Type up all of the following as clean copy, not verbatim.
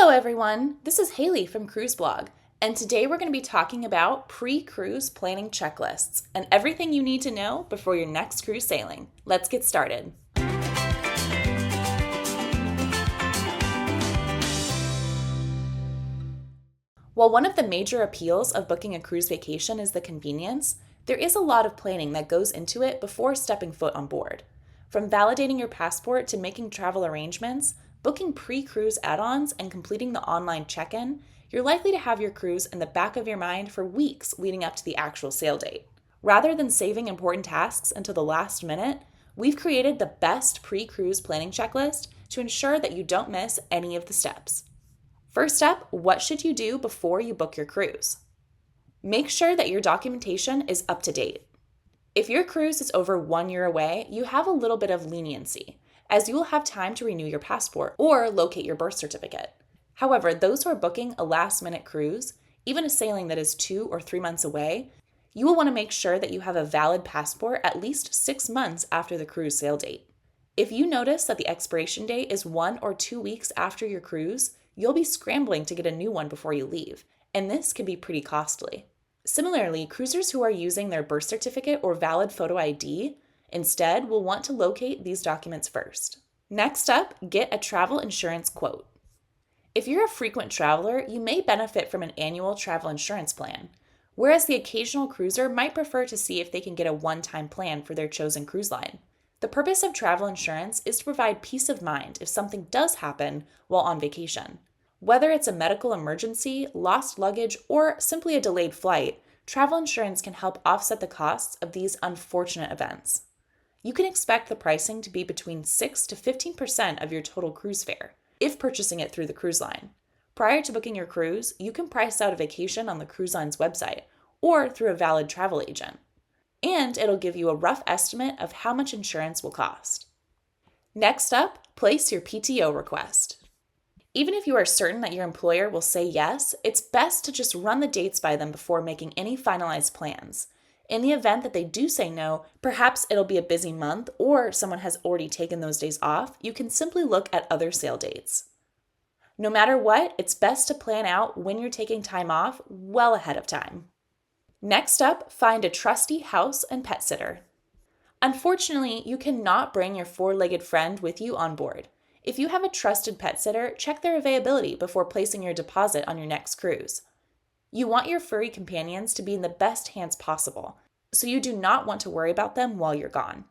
Hello everyone, this is Haley from Cruise Blog, and today we're going to be talking about pre-cruise planning checklists and everything you need to know before your next cruise sailing. Let's get started. While one of the major appeals of booking a cruise vacation is the convenience, there is a lot of planning that goes into it before stepping foot on board. From validating your passport to making travel arrangements, booking pre-cruise add-ons, and completing the online check-in, you're likely to have your cruise in the back of your mind for weeks leading up to the actual sail date. Rather than saving important tasks until the last minute, we've created the best pre-cruise planning checklist to ensure that you don't miss any of the steps. First up, what should you do before you book your cruise? Make sure that your documentation is up to date. If your cruise is over 1 year away, you have a little bit of leniency, as you will have time to renew your passport or locate your birth certificate. However, those who are booking a last-minute cruise, even a sailing that is 2 or 3 months away, you will want to make sure that you have a valid passport at least 6 months after the cruise sail date. If you notice that the expiration date is 1 or 2 weeks after your cruise, you'll be scrambling to get a new one before you leave, and this can be pretty costly. Similarly, cruisers who are using their birth certificate or valid photo ID instead will want to locate these documents first. Next up, get a travel insurance quote. If you're a frequent traveler, you may benefit from an annual travel insurance plan, whereas the occasional cruiser might prefer to see if they can get a one-time plan for their chosen cruise line. The purpose of travel insurance is to provide peace of mind if something does happen while on vacation. Whether it's a medical emergency, lost luggage, or simply a delayed flight, travel insurance can help offset the costs of these unfortunate events. You can expect the pricing to be between 6 to 15% of your total cruise fare, if purchasing it through the cruise line. Prior to booking your cruise, you can price out a vacation on the cruise line's website or through a valid travel agent. And it'll give you a rough estimate of how much insurance will cost. Next up, place your PTO request. Even if you are certain that your employer will say yes, it's best to just run the dates by them before making any finalized plans. In the event that they do say no, perhaps it'll be a busy month or someone has already taken those days off, you can simply look at other sail dates. No matter what, it's best to plan out when you're taking time off well ahead of time. Next up, find a trusty house and pet sitter. Unfortunately, you cannot bring your four-legged friend with you on board. If you have a trusted pet sitter, check their availability before placing your deposit on your next cruise. You want your furry companions to be in the best hands possible, so you do not want to worry about them while you're gone.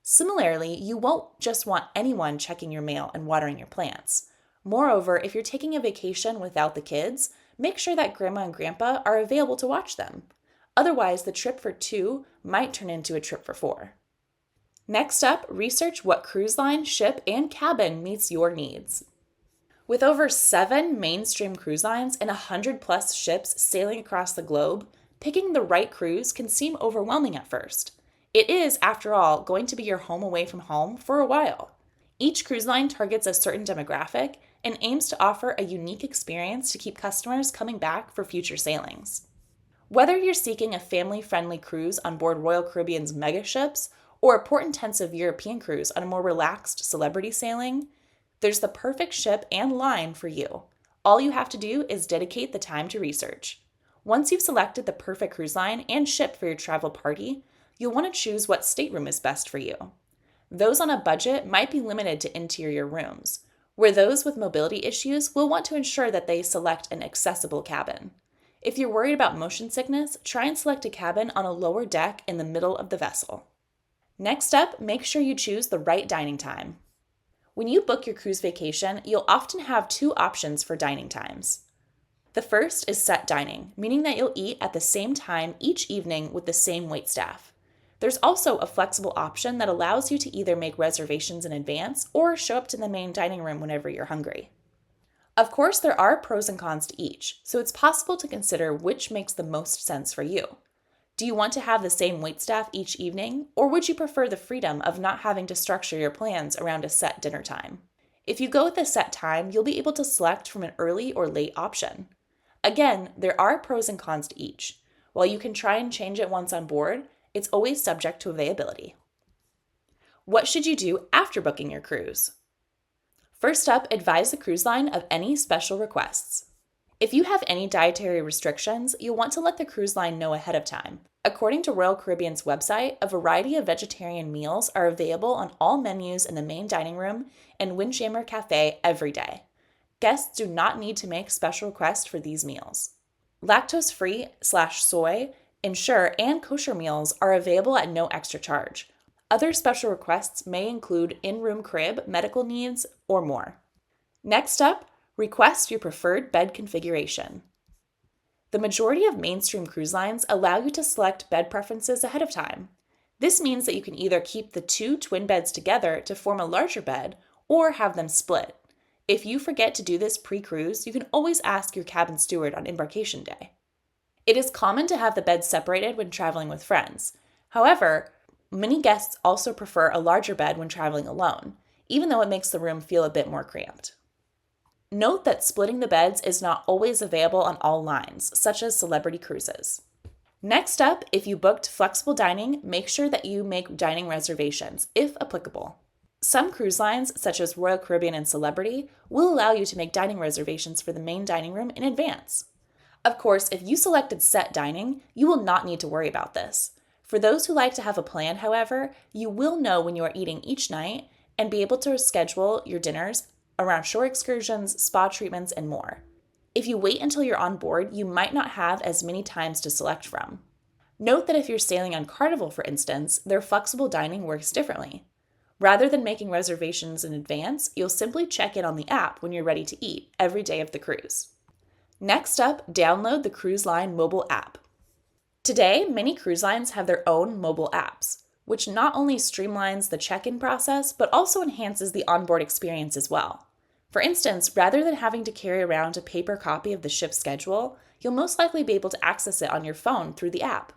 Similarly, you won't just want anyone checking your mail and watering your plants. Moreover, if you're taking a vacation without the kids, make sure that Grandma and Grandpa are available to watch them. Otherwise, the trip for 2 might turn into a trip for 4. Next up, research what cruise line, ship, and cabin meets your needs. With over 7 mainstream cruise lines and 100+ ships sailing across the globe, picking the right cruise can seem overwhelming at first. It is, after all, going to be your home away from home for a while. Each cruise line targets a certain demographic and aims to offer a unique experience to keep customers coming back for future sailings. Whether you're seeking a family-friendly cruise on board Royal Caribbean's mega ships or a port-intensive European cruise on a more relaxed celebrity sailing, there's the perfect ship and line for you. All you have to do is dedicate the time to research. Once you've selected the perfect cruise line and ship for your travel party, you'll want to choose what stateroom is best for you. Those on a budget might be limited to interior rooms, where those with mobility issues will want to ensure that they select an accessible cabin. If you're worried about motion sickness, try and select a cabin on a lower deck in the middle of the vessel. Next up, make sure you choose the right dining time. When you book your cruise vacation, you'll often have 2 options for dining times. The first is set dining, meaning that you'll eat at the same time each evening with the same waitstaff. There's also a flexible option that allows you to either make reservations in advance or show up to the main dining room whenever you're hungry. Of course, there are pros and cons to each, so it's possible to consider which makes the most sense for you. Do you want to have the same waitstaff each evening, or would you prefer the freedom of not having to structure your plans around a set dinner time? If you go with a set time, you'll be able to select from an early or late option. Again, there are pros and cons to each. While you can try and change it once on board, it's always subject to availability. What should you do after booking your cruise? First up, advise the cruise line of any special requests. If you have any dietary restrictions, you'll want to let the cruise line know ahead of time. According to Royal Caribbean's website, a variety of vegetarian meals are available on all menus in the main dining room and Windjammer Cafe every day. Guests do not need to make special requests for these meals. Lactose-free/soy, ensure, and kosher meals are available at no extra charge. Other special requests may include in-room crib, medical needs, or more. Next up, request your preferred bed configuration. The majority of mainstream cruise lines allow you to select bed preferences ahead of time. This means that you can either keep the two twin beds together to form a larger bed or have them split. If you forget to do this pre-cruise, you can always ask your cabin steward on embarkation day. It is common to have the beds separated when traveling with friends. However, many guests also prefer a larger bed when traveling alone, even though it makes the room feel a bit more cramped. Note that splitting the beds is not always available on all lines, such as Celebrity Cruises. Next up, if you booked flexible dining, make sure that you make dining reservations, if applicable. Some cruise lines, such as Royal Caribbean and Celebrity, will allow you to make dining reservations for the main dining room in advance. Of course, if you selected set dining, you will not need to worry about this. For those who like to have a plan, however, you will know when you are eating each night and be able to schedule your dinners around shore excursions, spa treatments, and more. If you wait until you're on board, you might not have as many times to select from. Note that if you're sailing on Carnival, for instance, their flexible dining works differently. Rather than making reservations in advance, you'll simply check in on the app when you're ready to eat every day of the cruise. Next up, download the cruise line mobile app. Today, many cruise lines have their own mobile apps, which not only streamlines the check-in process, but also enhances the onboard experience as well. For instance, rather than having to carry around a paper copy of the ship's schedule, you'll most likely be able to access it on your phone through the app.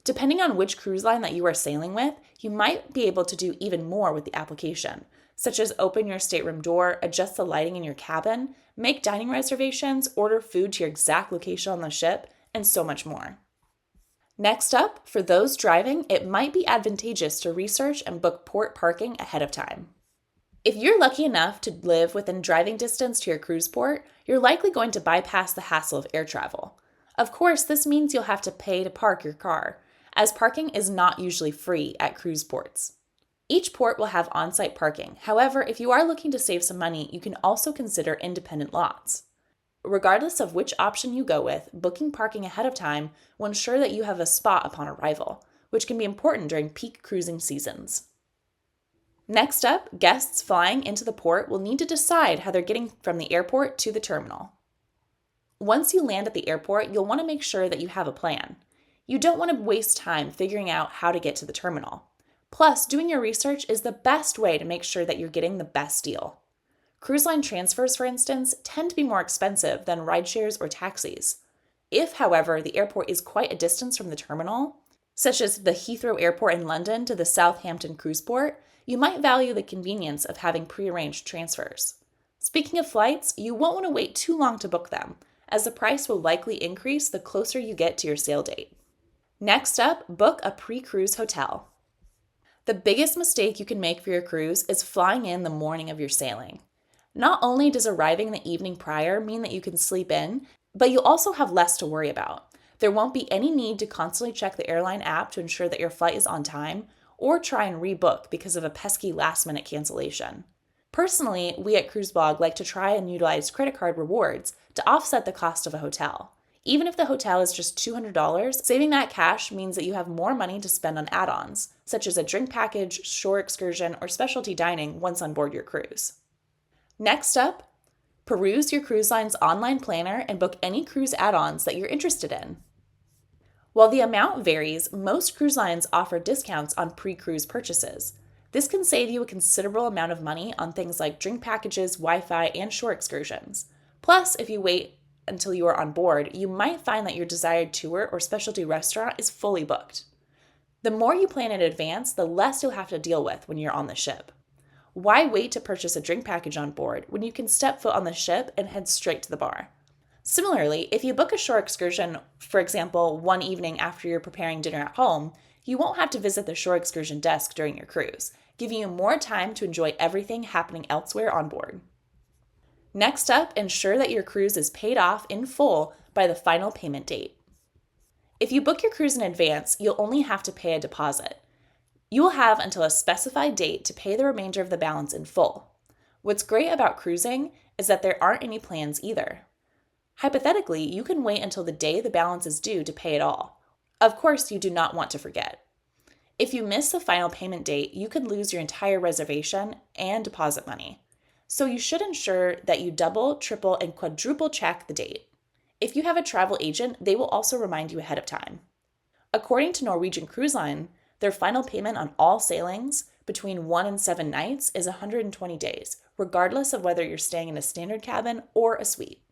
Depending on which cruise line that you are sailing with, you might be able to do even more with the application, such as open your stateroom door, adjust the lighting in your cabin, make dining reservations, order food to your exact location on the ship, and so much more. Next up, for those driving, it might be advantageous to research and book port parking ahead of time. If you're lucky enough to live within driving distance to your cruise port, you're likely going to bypass the hassle of air travel. Of course, this means you'll have to pay to park your car, as parking is not usually free at cruise ports. Each port will have on-site parking. However, if you are looking to save some money, you can also consider independent lots. Regardless of which option you go with, booking parking ahead of time will ensure that you have a spot upon arrival, which can be important during peak cruising seasons. Next up, guests flying into the port will need to decide how they're getting from the airport to the terminal. Once you land at the airport, you'll want to make sure that you have a plan. You don't want to waste time figuring out how to get to the terminal. Plus, doing your research is the best way to make sure that you're getting the best deal. Cruise line transfers, for instance, tend to be more expensive than rideshares or taxis. If, however, the airport is quite a distance from the terminal, such as the Heathrow Airport in London to the Southampton cruise port, you might value the convenience of having prearranged transfers. Speaking of flights, you won't want to wait too long to book them, as the price will likely increase the closer you get to your sail date. Next up, book a pre-cruise hotel. The biggest mistake you can make for your cruise is flying in the morning of your sailing. Not only does arriving the evening prior mean that you can sleep in, but you'll also have less to worry about. There won't be any need to constantly check the airline app to ensure that your flight is on time, or try and rebook because of a pesky last-minute cancellation. Personally, we at CruiseBlog like to try and utilize credit card rewards to offset the cost of a hotel. Even if the hotel is just $200, saving that cash means that you have more money to spend on add-ons, such as a drink package, shore excursion, or specialty dining once on board your cruise. Next up, peruse your cruise line's online planner and book any cruise add-ons that you're interested in. While the amount varies, most cruise lines offer discounts on pre-cruise purchases. This can save you a considerable amount of money on things like drink packages, Wi-Fi, and shore excursions. Plus, if you wait until you are on board, you might find that your desired tour or specialty restaurant is fully booked. The more you plan in advance, the less you'll have to deal with when you're on the ship. Why wait to purchase a drink package on board when you can step foot on the ship and head straight to the bar? Similarly, if you book a shore excursion, for example, one evening after you're preparing dinner at home, you won't have to visit the shore excursion desk during your cruise. giving you more time to enjoy everything happening elsewhere on board. Next up, ensure that your cruise is paid off in full by the final payment date. If you book your cruise in advance, you'll only have to pay a deposit. You will have until a specified date to pay the remainder of the balance in full. What's great about cruising is that there aren't any plans either. Hypothetically, you can wait until the day the balance is due to pay it all. Of course, you do not want to forget. If you miss the final payment date, you could lose your entire reservation and deposit money. So you should ensure that you double, triple, and quadruple check the date. If you have a travel agent, they will also remind you ahead of time. According to Norwegian Cruise Line, their final payment on all sailings between 1 and 7 nights is 120 days, regardless of whether you're staying in a standard cabin or a suite.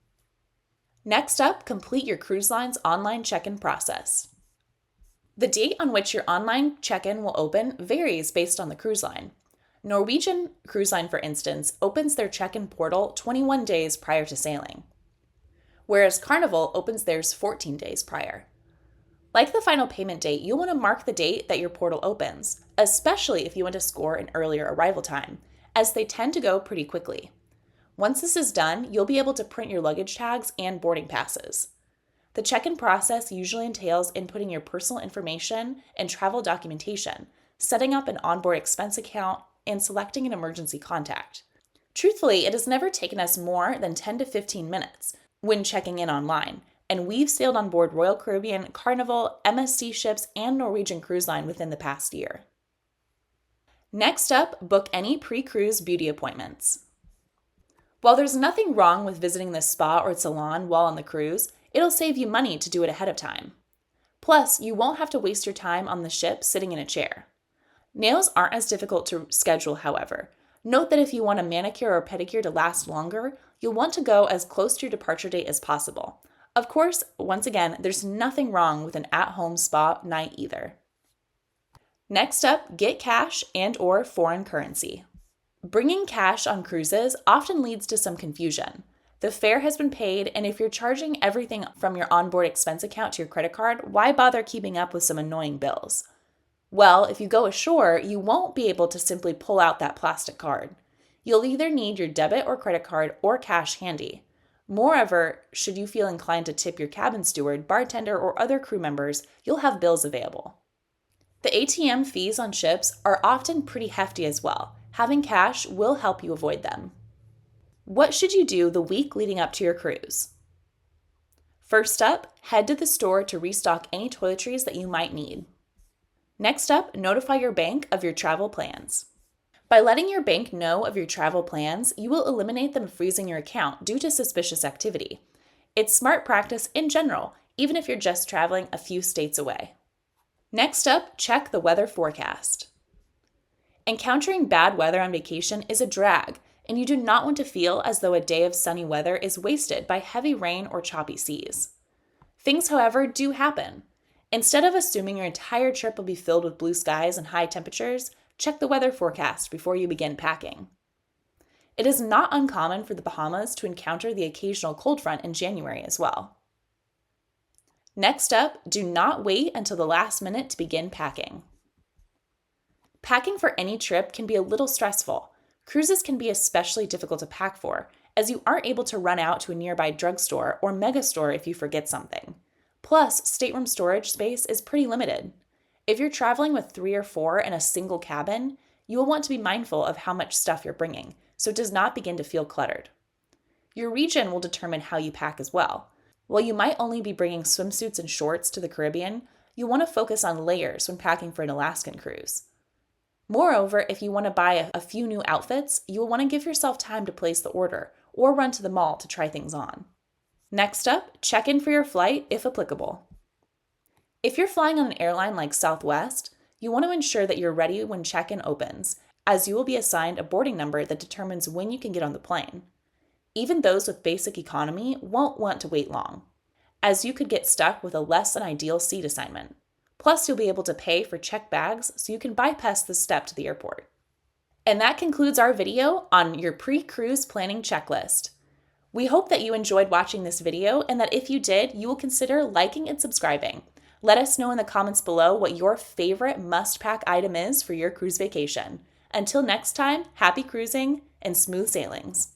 Next up, complete your cruise line's online check-in process. The date on which your online check-in will open varies based on the cruise line. Norwegian Cruise Line, for instance, opens their check-in portal 21 days prior to sailing, whereas Carnival opens theirs 14 days prior. Like the final payment date, you'll want to mark the date that your portal opens, especially if you want to score an earlier arrival time, as they tend to go pretty quickly. Once this is done, you'll be able to print your luggage tags and boarding passes. The check-in process usually entails inputting your personal information and travel documentation, setting up an onboard expense account, and selecting an emergency contact. Truthfully, it has never taken us more than 10 to 15 minutes when checking in online, and we've sailed on board Royal Caribbean, Carnival, MSC ships, and Norwegian Cruise Line within the past year. Next up, book any pre-cruise beauty appointments. While there's nothing wrong with visiting the spa or salon while on the cruise, it'll save you money to do it ahead of time. Plus, you won't have to waste your time on the ship sitting in a chair. Nails aren't as difficult to schedule, however. Note that if you want a manicure or pedicure to last longer, you'll want to go as close to your departure date as possible. Of course, once again, there's nothing wrong with an at-home spa night either. Next up, get cash and/or foreign currency. Bringing cash on cruises often leads to some confusion. The fare has been paid, and if you're charging everything from your onboard expense account to your credit card, why bother keeping up with some annoying bills? Well, if you go ashore, you won't be able to simply pull out that plastic card. You'll either need your debit or credit card or cash handy. Moreover, should you feel inclined to tip your cabin steward, bartender, or other crew members, you'll have bills available. The ATM fees on ships are often pretty hefty as well. Having cash will help you avoid them. What should you do the week leading up to your cruise? First up, head to the store to restock any toiletries that you might need. Next up, notify your bank of your travel plans. By letting your bank know of your travel plans, you will eliminate them freezing your account due to suspicious activity. It's smart practice in general, even if you're just traveling a few states away. Next up, check the weather forecast. Encountering bad weather on vacation is a drag, and you do not want to feel as though a day of sunny weather is wasted by heavy rain or choppy seas. Things, however, do happen. Instead of assuming your entire trip will be filled with blue skies and high temperatures, check the weather forecast before you begin packing. It is not uncommon for the Bahamas to encounter the occasional cold front in January as well. Next up, do not wait until the last minute to begin packing. Packing for any trip can be a little stressful. Cruises can be especially difficult to pack for, as you aren't able to run out to a nearby drugstore or megastore if you forget something. Plus, stateroom storage space is pretty limited. If you're traveling with 3 or 4 in a single cabin, you will want to be mindful of how much stuff you're bringing, so it does not begin to feel cluttered. Your region will determine how you pack as well. While you might only be bringing swimsuits and shorts to the Caribbean, you'll want to focus on layers when packing for an Alaskan cruise. Moreover, if you want to buy a few new outfits, you will want to give yourself time to place the order or run to the mall to try things on. Next up, check in for your flight if applicable. If you're flying on an airline like Southwest, you want to ensure that you're ready when check-in opens, as you will be assigned a boarding number that determines when you can get on the plane. Even those with basic economy won't want to wait long, as you could get stuck with a less than ideal seat assignment. Plus, you'll be able to pay for checked bags so you can bypass this step to the airport. And that concludes our video on your pre-cruise planning checklist. We hope that you enjoyed watching this video and that if you did, you will consider liking and subscribing. Let us know in the comments below what your favorite must-pack item is for your cruise vacation. Until next time, happy cruising and smooth sailings.